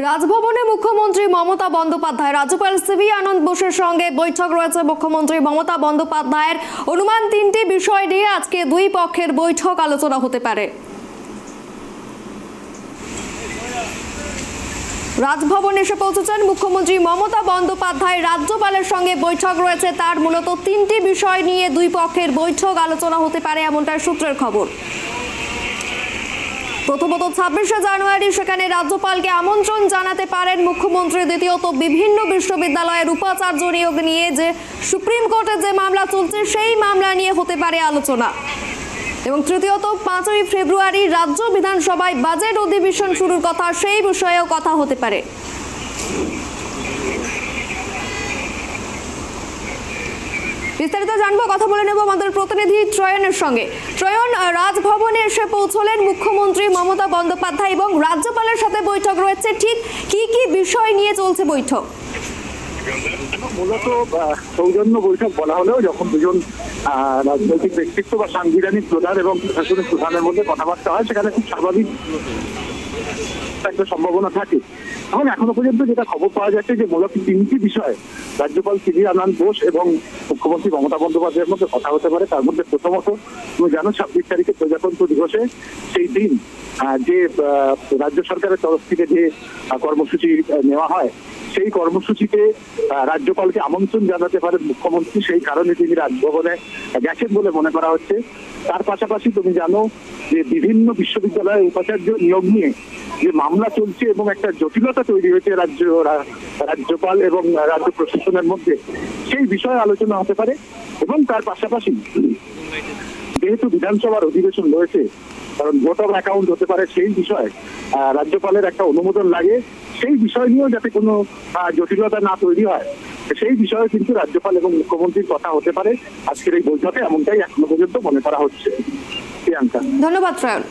রাজভবনে মুখ্যমন্ত্রী মমতা বন্দ্যোপাধ্যায় রাজ্যপাল সিভি আনন্দ বোসের সঙ্গে বৈঠক রয়েছে। মুখ্যমন্ত্রী মমতা বন্দ্যোপাধ্যায়ের অনুমান তিনটি বিষয় নিয়ে আজকে দুই পক্ষের বৈঠক আলোচনা হতে পারে। রাজভবনে এসে পৌঁছেছেন মুখ্যমন্ত্রী মমতা বন্দ্যোপাধ্যায়। রাজ্যপালের সঙ্গে বৈঠক রয়েছে, তার মূলত তিনটি বিষয় নিয়ে দুই পক্ষের বৈঠক আলোচনা হতে পারে এমনটাই সূত্রের খবর। প্রথমত 26শে জানুয়ারি সেখানে রাজ্যপালকে আমন্ত্রণ জানাতে পারেন মুখ্যমন্ত্রী। দ্বিতীয়ত বিভিন্ন বিশ্ববিদ্যালয়ের উপাচার্য নিয়োগ নিয়ে যে সুপ্রিম কোর্টে যে মামলা চলছে সেই মামলা নিয়ে হতে পারে আলোচনা। এবং তৃতীয়ত 5ই ফেব্রুয়ারি রাজ্য বিধানসভায় বাজেট অধিবেশন শুরুর কথা, সেই বিষয়েও কথা হতে পারে। বিস্তারিত জানবো, কথা বলে নেব আমাদের প্রতিনিধি ত্রয়নের সঙ্গে। ত্রয়ন, রাজভবনে এসে পৌঁছলেন মুখ্যমন্ত্রী মমতা বন্দ্যোপাধ্যায় এবং রাজ্যপালের সাথে বৈঠক রয়েছে। ঠিক কি কি বিষয় নিয়ে চলছে বৈঠক? মূলত সৌজন্য বৈঠক বলা হলেও যখন দুজন রাজনৈতিক ব্যক্তিত্ব বা সাংবিধানিক প্রধান এবং প্রশাসনিক প্রধানের মধ্যে কথাবার্তা হয় সেখানে খুব স্বাভাবিক একটা সম্ভাবনা থাকে। এখন এখনো পর্যন্ত যেটা খবর পাওয়া যাচ্ছে যে মূলত তিনটি বিষয় রাজ্যপাল সিভি আনন্দ বোস এবং মুখ্যমন্ত্রী মমতা বন্দ্যোপাধ্যায়ের মধ্যে কথা হতে পারে। তার মধ্যে প্রথমত তুমি জানো 26 তারিখে প্রজাতন্ত্র দিবসে সেই দিন যে রাজ্য সরকারের তরফ থেকে যে কর্মসূচি নেওয়া হয় সেই কর্মসূচিতে রাজ্যপালকে আমন্ত্রণ জানাতে পারেন মুখ্যমন্ত্রী, সেই কারণে তিনি রাজভবনে গেছেন বলে মনে করা হচ্ছে। তার পাশাপাশি তুমি জানো যে বিভিন্ন বিশ্ববিদ্যালয়ের উপাচার্য নিয়োগ নিয়ে যে মামলা চলছে এবং একটা জটিলতা তৈরি হয়েছে রাজ্যপাল এবং রাজ্য প্রশাসনের মধ্যে, সেই বিষয়ে আলোচনা হতে পারে। এবং তার পাশাপাশি যেহেতু বিধানসভার অধিবেশন রয়েছে, কারণ ভোট অফ অ্যাকাউন্ট হতে পারে, সেই বিষয়ে রাজ্যপালের একটা অনুমোদন লাগে, সেই বিষয় নিয়েও যাতে কোনো জটিলতা না তৈরি হয় সেই বিষয়ে কিন্তু রাজ্যপাল এবং মুখ্যমন্ত্রীর কথা হতে পারে আজকের এই বৈঠকে, এমনটাই এখনো পর্যন্ত মনে করা হচ্ছে। প্রিয়াঙ্কা, ধন্যবাদ ত্রয়ন।